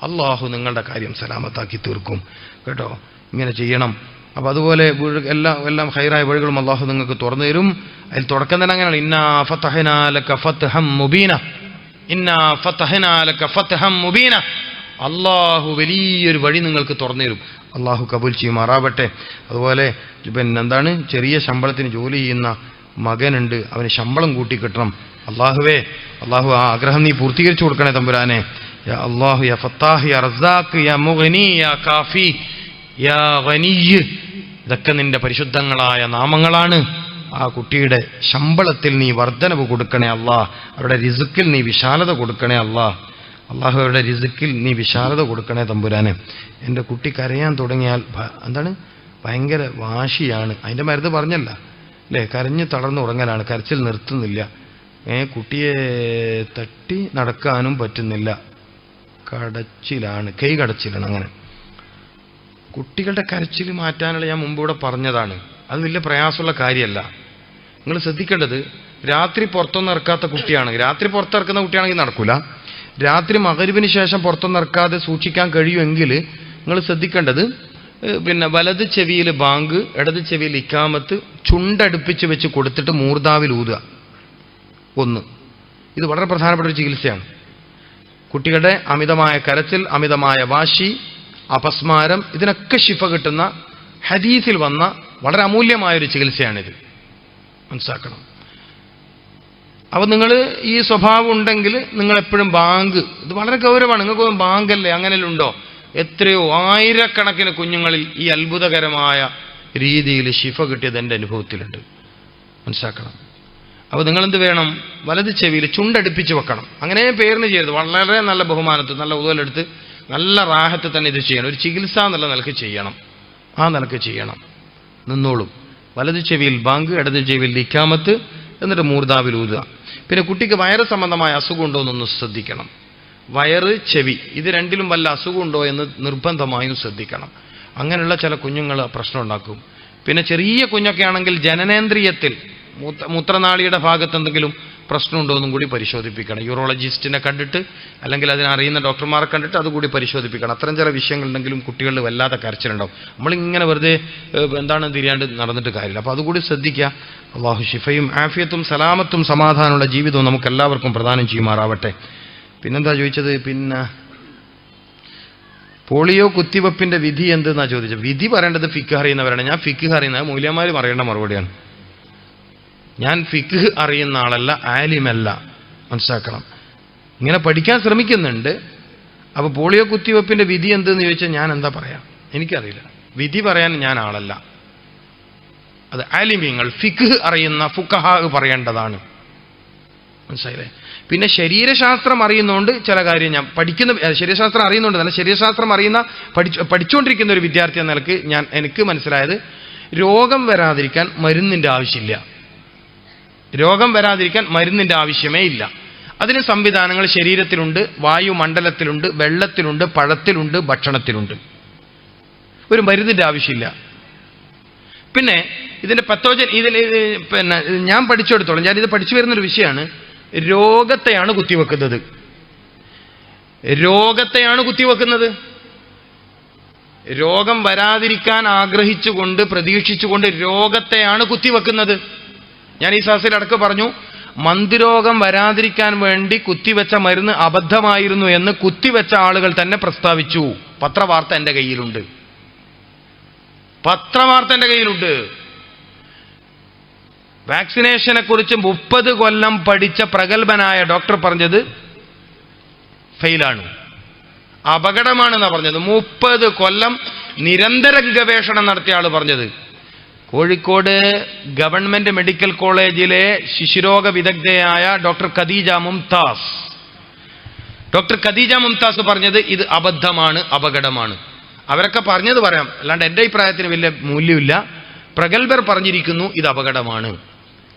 അള്ളാഹു നിങ്ങളുടെ കാര്യം സലാമത്താക്കി തീർക്കും കേട്ടോ. ഇങ്ങനെ ചെയ്യണം. അപ്പൊ അതുപോലെ എല്ലാം ഹൈറായ വഴികളും അള്ളാഹു നിങ്ങൾക്ക് തുറന്നു തരും. അതിൽ തുടക്കം തന്നെ അങ്ങനെയാണ്, ഇന്നാ ഫതഹ്നാ ലക ഫത്ഹം മുബീന. അള്ളാഹു വലിയൊരു വഴി നിങ്ങൾക്ക് തുറന്നു തരും. അള്ളാഹു കബൂൽ ചെയ്യുമാറാവട്ടെ. അതുപോലെ എന്താണ്, ചെറിയ ശമ്പളത്തിന് ജോലി ചെയ്യുന്ന മകനുണ്ട്, അവന് ശമ്പളം കൂട്ടി കിട്ടണം. അള്ളാഹു ആ ആഗ്രഹം നീ പൂർത്തീകരിച്ചു കൊടുക്കണേ തമ്പുരാനെ. യാ അല്ലാഹു യാ ഫത്താഹ് യാ റസാഖ് യാ മുഗ്നി യാ കാഫി യാ ഗനിയ്, ഇതൊക്കെ നിന്റെ പരിശുദ്ധങ്ങളായ നാമങ്ങളാണ്. ആ കുട്ടിയുടെ ശമ്പളത്തിൽ നീ വർധനവ് കൊടുക്കണേ അല്ലാഹ്. അവരുടെ റിസ്ക്കിൽ നീ വിശാലത കൊടുക്കണേ അല്ലാഹ്. അവരുടെ റിസ്ക്കിൽ നീ വിശാലത കൊടുക്കണേ തമ്പുരാനെ. എൻ്റെ കുട്ടി കരയാൻ തുടങ്ങിയാൽ ഭയങ്കര വാശിയാണ്. അതിൻ്റെ മരുന്ന് പറഞ്ഞല്ല അല്ലേ, കരഞ്ഞ് തളർന്ന് ഉറങ്ങലാണ്, കരച്ചിൽ നിർത്തുന്നില്ല. കുട്ടിയെ തട്ടി നടക്കാനും പറ്റുന്നില്ല, കൈ കടച്ചിലാണ്. അങ്ങനെ കുട്ടികളുടെ കരച്ചിൽ മാറ്റാനുള്ള ഞാൻ മുമ്പൂടെ പറഞ്ഞതാണ്. അത് വലിയ പ്രയാസമുള്ള കാര്യമല്ല. നിങ്ങൾ ശ്രദ്ധിക്കേണ്ടത്, രാത്രി പുറത്തൊന്നും ഇറക്കാത്ത കുട്ടിയാണ്. രാത്രി പുറത്തിറക്കുന്ന കുട്ടിയാണെങ്കിൽ നടക്കൂല. രാത്രി മഗ്‌രിബിന് ശേഷം പുറത്തൊന്നും ഇറക്കാതെ സൂക്ഷിക്കാൻ കഴിയുമെങ്കിൽ നിങ്ങൾ ശ്രദ്ധിക്കേണ്ടത്, വലത് ചെവിയിൽ ബാങ്ക്, ഇടത് ചെവിയിൽ ഇക്കാമത്ത്, ചുണ്ടടുപ്പിച്ച് വെച്ച് കൊടുത്തിട്ട് മൂർദാവിൽ ഊതുക. ഇത് വളരെ പ്രധാനപ്പെട്ട ഒരു ചികിത്സയാണ്. കുട്ടികളുടെ അമിതമായ കരച്ചിൽ, അമിതമായ വാശി, അപസ്മാരം, ഇതിനൊക്കെ ശിഫ കിട്ടുന്ന ഹദീസിൽ വന്ന വളരെ അമൂല്യമായൊരു ചികിത്സയാണിത്. മനസ്സിലാക്കണം. അപ്പൊ നിങ്ങൾ ഈ സ്വഭാവം ഉണ്ടെങ്കിൽ നിങ്ങൾ എപ്പോഴും ബാങ്ക്, ഇത് വളരെ ഗൗരവമാണ്. നിങ്ങൾക്ക് ബാങ്കല്ലേ അങ്ങനെയല്ല ഉണ്ടോ? എത്രയോ ആയിരക്കണക്കിന് കുഞ്ഞുങ്ങളിൽ ഈ അത്ഭുതകരമായ രീതിയിൽ ശിഫ കിട്ടിയത് എൻ്റെ അനുഭവത്തിലുണ്ട്. മനസ്സിലാക്കണം. അപ്പോൾ നിങ്ങളെന്ത് വേണം, വലത് ചെവിയിൽ ചുണ്ടടുപ്പിച്ച് വെക്കണം. അങ്ങനെ പേരിന് ചെയ്യരുത്. വളരെ നല്ല ബഹുമാനത്ത്, നല്ല ഉദലെടുത്ത്, നല്ല റാഹത്ത് തന്നെ ഇത് ചെയ്യണം. ഒരു ചികിത്സ എന്നുള്ള നിലക്ക് ചെയ്യണം. ആ നിലക്ക് ചെയ്യണം. നിന്നോളും. വലത് ചെവിയിൽ ബാങ്ക്, ഇടത് ചെവിയിൽ ഇക്കാമത്ത്, എന്നിട്ട് മൂർദാവിൽ ഊതുക. പിന്നെ കുട്ടിക്ക് വയറ് സംബന്ധമായ അസുഖം ഉണ്ടോ എന്നൊന്ന് ശ്രദ്ധിക്കണം. വയറ്, ചെവി, ഇത് രണ്ടിലും വല്ല അസുഖമുണ്ടോ എന്ന് നിർബന്ധമായും ശ്രദ്ധിക്കണം. അങ്ങനെയുള്ള ചില കുഞ്ഞുങ്ങൾ പ്രശ്നം ഉണ്ടാക്കും. പിന്നെ ചെറിയ കുഞ്ഞൊക്കെ ആണെങ്കിൽ ജനനേന്ദ്രിയത്തിൽ, മൂത്രനാളിയുടെ ഭാഗത്ത് എന്തെങ്കിലും പ്രശ്നമുണ്ടോ എന്നും കൂടി പരിശോധിപ്പിക്കണം. യൂറോളജിസ്റ്റിനെ കണ്ടിട്ട്, അല്ലെങ്കിൽ അതിനറിയുന്ന ഡോക്ടർമാരെ കണ്ടിട്ട് അതുകൂടി പരിശോധിപ്പിക്കണം. അത്തരം ചില വിഷയങ്ങളുണ്ടെങ്കിലും കുട്ടികളിൽ വല്ലാത്ത കരച്ചിലുണ്ടാവും. നമ്മളിങ്ങനെ വെറുതെ തിരിയാണ്ട് നടന്നിട്ട് കാര്യമില്ല. അപ്പോൾ അതുകൂടി ശ്രദ്ധിക്കുക. അള്ളാഹു ശിഫയും ആഫിയത്തും സലാമത്തും സമാധാനമുള്ള ജീവിതവും നമുക്ക് എല്ലാവർക്കും പ്രദാനം ചെയ്യുമാറാവട്ടെ. പിന്നെന്താ ചോദിച്ചത്? പിന്നെ പോളിയോ കുത്തിവെപ്പിന്റെ വിധി എന്തെന്നാ ചോദിച്ചത്. വിധി പറയേണ്ടത് ഫിഖ് അറിയുന്നവരാണ്. ഞാൻ ഫിഖ് അറിയുന്നത് മൗലവിമാർ പറയേണ്ട മറുപടിയാണ്. ഞാൻ ഫിഖ് അറിയുന്ന ആളല്ല, ആലിമല്ല, മനസ്സിലാക്കണം. ഇങ്ങനെ പഠിക്കാൻ ശ്രമിക്കുന്നുണ്ട്. അപ്പൊ പോളിയോ കുത്തിവെപ്പിന്റെ വിധി എന്തെന്ന് ചോദിച്ചാൽ ഞാൻ എന്താ പറയാ, എനിക്കറിയില്ല. വിധി പറയാൻ ഞാൻ ആളല്ല. അത് ആലിമീങ്ങൾ, ഫിഖ് അറിയുന്ന ഫുഖഹാ പറയേണ്ടതാണ്. മനസ്സിലായില്ലേ? പിന്നെ ശരീരശാസ്ത്രം അറിയുന്നതുകൊണ്ട് ചില കാര്യം ഞാൻ പഠിക്കുന്ന, ശരീരശാസ്ത്രം അറിയുന്നുണ്ട് നല്ല, ശരീരശാസ്ത്രം അറിയുന്ന പഠിച്ചുകൊണ്ടിരിക്കുന്ന ഒരു വിദ്യാർത്ഥി എന്ന നിലക്ക് എനിക്ക് മനസ്സിലായത്, രോഗം വരാതിരിക്കാൻ മരുന്നിന്റെ ആവശ്യമില്ല. രോഗം വരാതിരിക്കാൻ മരുന്നിന്റെ ആവശ്യമേ ഇല്ല. അതിന് സംവിധാനങ്ങൾ ശരീരത്തിലുണ്ട്, വായുമണ്ഡലത്തിലുണ്ട്, വെള്ളത്തിലുണ്ട്, പഴത്തിലുണ്ട്, ഭക്ഷണത്തിലുണ്ട്. ഒരു മരുന്നിന്റെ ആവശ്യമില്ല. പിന്നെ ഇതിന്റെ പത്തോജൻ, പിന്നെ ഞാൻ പഠിച്ചെടുത്തോളം, ഞാനിത് പഠിച്ചു വരുന്നൊരു വിഷയമാണ്. രോഗത്തെയാണ് കുത്തിവെക്കുന്നത്. രോഗത്തെയാണ് കുത്തിവെക്കുന്നത്. രോഗം വരാതിരിക്കാൻ ആഗ്രഹിച്ചുകൊണ്ട് പ്രതീക്ഷിച്ചുകൊണ്ട് രോഗത്തെയാണ് കുത്തിവെക്കുന്നത്. ഞാൻ ഈ സദസ്സിൽ അടക്കം പറഞ്ഞു, മന്ദിരോഗം വരാതിരിക്കാൻ വേണ്ടി കുത്തിവെച്ച മരുന്ന് അബദ്ധമായിരുന്നു എന്ന് കുത്തിവെച്ച ആളുകൾ തന്നെ പ്രസ്താവിച്ചു. പത്രവാർത്ത എന്റെ കയ്യിലുണ്ട്. പത്രവാർത്ത എന്റെ കയ്യിലുണ്ട്. വാക്സിനേഷനെ കുറിച്ച് 30 കൊല്ലം പഠിച്ച പ്രഗത്ഭനായ ഡോക്ടർ പറഞ്ഞത് ഫെയിലാണ്, അപകടമാണെന്നാ പറഞ്ഞത്. 30 കൊല്ലം നിരന്തര ഗവേഷണം നടത്തിയ ആള് പറഞ്ഞത്. കോഴിക്കോട് ഗവൺമെന്റ് മെഡിക്കൽ കോളേജിലെ ശിശുരോഗ വിദഗ്ധയായ ഡോക്ടർ ഖദീജ മുംതാസ് പറഞ്ഞത് ഇത് അബദ്ധമാണ്, അപകടമാണ്. അവരൊക്കെ പറഞ്ഞത് പറയാം, അല്ലാണ്ട് എന്റെ അഭിപ്രായത്തിന് വലിയ മൂല്യമില്ല. പ്രഗത്ഭർ പറഞ്ഞിരിക്കുന്നു ഇത് അപകടമാണ്.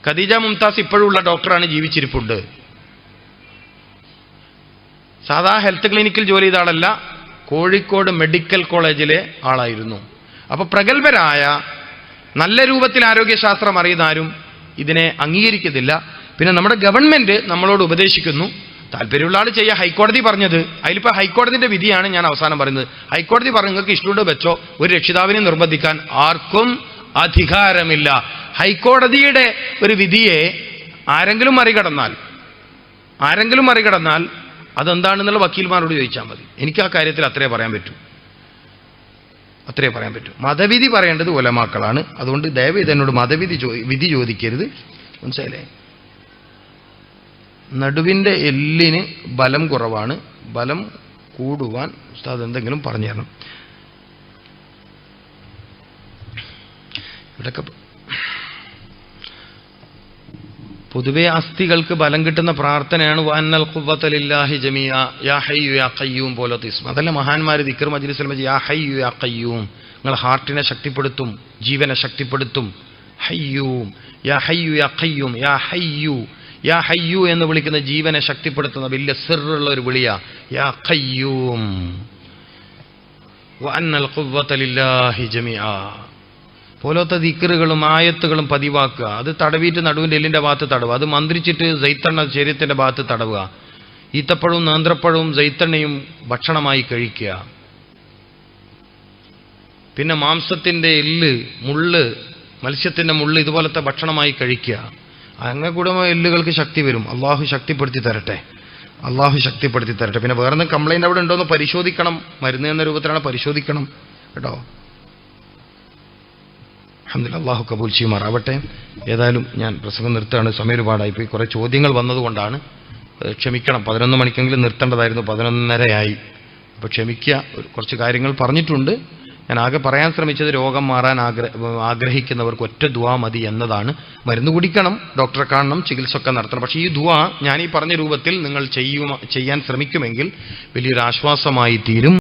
ഖദീജ മുംതാസ് ഇപ്പോഴുള്ള ഡോക്ടറാണ്, ജീവിച്ചിരിപ്പുണ്ട്. സാധാ ഹെൽത്ത് ക്ലിനിക്കിൽ ജോലി ചെയ്ത ആളല്ല, കോഴിക്കോട് മെഡിക്കൽ കോളേജിലെ ആളായിരുന്നു. അപ്പൊ പ്രഗത്ഭരായ നല്ല രൂപത്തിൽ ആരോഗ്യശാസ്ത്രം അറിയുന്ന ആരും ഇതിനെ അംഗീകരിക്കുന്നില്ല. പിന്നെ നമ്മുടെ ഗവൺമെന്റ് നമ്മളോട് ഉപദേശിക്കുന്നു, താല്പര്യമുള്ള ആൾ ചെയ്യുക. ഹൈക്കോടതി പറഞ്ഞത്, അതിലിപ്പോ ഹൈക്കോടതിന്റെ വിധിയാണ് ഞാൻ അവസാനം പറയുന്നത്. ഹൈക്കോടതി പറഞ്ഞു നിങ്ങൾക്ക് ഇഷ്ടമുണ്ട് വെച്ചോ, ഒരു രക്ഷിതാവിനെ നിർബന്ധിക്കാൻ ആർക്കും അധികാരമില്ല. ഹൈക്കോടതിയുടെ ഒരു വിധിയെ ആരെങ്കിലും മറികടന്നാൽ അതെന്താണെന്നുള്ള വക്കീൽമാരോട് ചോദിച്ചാൽ മതി. എനിക്ക് ആ കാര്യത്തിൽ അത്രേ പറയാൻ പറ്റൂ. മതവിധി പറയേണ്ടത് ഉലമാക്കളാണ്. അതുകൊണ്ട് ദയവ് എന്നോട് വിധി ചോദിക്കരുത്. മനസ്സിലായില്ലേ? നടുവിന്റെ എല്ലിന് ബലം കുറവാണ്, ബലം കൂടുവാൻ ഉസ്താദ് എന്തെങ്കിലും പറഞ്ഞു തരണം. ഇവിടൊക്കെ പൊതുവെ അസ്ഥികൾക്ക് ബലം കിട്ടുന്ന പ്രാർത്ഥനയാണ് വഅന്നൽ ഖുവ്വത ലില്ലാഹി ജമീഅ യാ ഹയ്യു യാ ഖയ്യൂം പോലത്തെ ഇസ്മ. അതല്ല മഹാന്മാർ ദിക്ർ മജ്ലിസിൽ വെച്ച് യാ ഹയ്യു യാ ഖയ്യൂം, നിങ്ങൾ ഹാർട്ടിനെ ശക്തിപ്പെടുത്തും, ജീവനെ ശക്തിപ്പെടുത്തും. ഹയ്യൂം, യാ ഹയ്യു യാ ഖയ്യൂം, യാ ഹയ്യു എന്ന് വിളിക്കുന്ന ജീവനെ ശക്തിപ്പെടുത്തുന്ന വലിയ സിറുള്ള ഒരു വിളിയാ യാ ഖയ്യൂം. വഅന്നൽ ഖുവ്വത ലില്ലാഹി ജമീഅ പോലത്തെ ദിക്റുകളും ആയത്തുകളും പതിവാക്കുക. അത് തടവിയിട്ട് നടുവിൻ്റെ എല്ലിൻ്റെ ഭാഗത്ത് തടവുക. അത് മന്ത്രിച്ചിട്ട് ജൈത്തെണ്ണ ശരീരത്തിൻ്റെ ഭാഗത്ത് തടവുക. ഈത്തപ്പഴവും നേന്ത്രപ്പഴവും ജൈത്തെണ്ണയും ഭക്ഷണമായി കഴിക്കുക. പിന്നെ മാംസത്തിൻ്റെ എല്ല്, മത്സ്യത്തിൻ്റെ മുള്ള് ഇതുപോലത്തെ ഭക്ഷണമായി കഴിക്കുക. അങ്ങനെ കൂടെ എല്ലുകൾക്ക് ശക്തി വരും. അള്ളാഹു ശക്തിപ്പെടുത്തി തരട്ടെ. പിന്നെ വേറെ കംപ്ലൈൻറ്റ് അവിടെ ഉണ്ടോ എന്ന് പരിശോധിക്കണം. മരുന്ന് എന്ന രൂപത്തിലാണ് പരിശോധിക്കണം കേട്ടോ. അൽഹംദുലില്ലാഹ്, അള്ളാഹു കബൂൽ ചെയ്യുമാറാവട്ടെ. ഏതായാലും ഞാൻ പ്രസംഗം നിർത്തുകയാണ്. സമയം ഒരുപാടായിപ്പോയി. കുറേ ചോദ്യങ്ങൾ വന്നതുകൊണ്ടാണ്, ക്ഷമിക്കണം. 11 മണിക്കെങ്കിലും നിർത്തേണ്ടതായിരുന്നു, 11:30 അപ്പോൾ ക്ഷമിക്കുക. കുറച്ച് കാര്യങ്ങൾ പറഞ്ഞിട്ടുണ്ട്. ഞാൻ ആകെ പറയാൻ ശ്രമിച്ചത് രോഗം മാറാൻ ആഗ്രഹിക്കുന്നവർക്ക് ഒറ്റ ദുആ മതി എന്നതാണ്. മരുന്ന് കുടിക്കണം, ഡോക്ടറെ കാണണം, ചികിത്സ ഒക്കെ നടത്തണം. പക്ഷേ ഈ ദുആ ഞാൻ ഈ പറഞ്ഞ രൂപത്തിൽ നിങ്ങൾ ചെയ്യാൻ ശ്രമിക്കുമെങ്കിൽ വലിയൊരു ആശ്വാസമായി തീരും.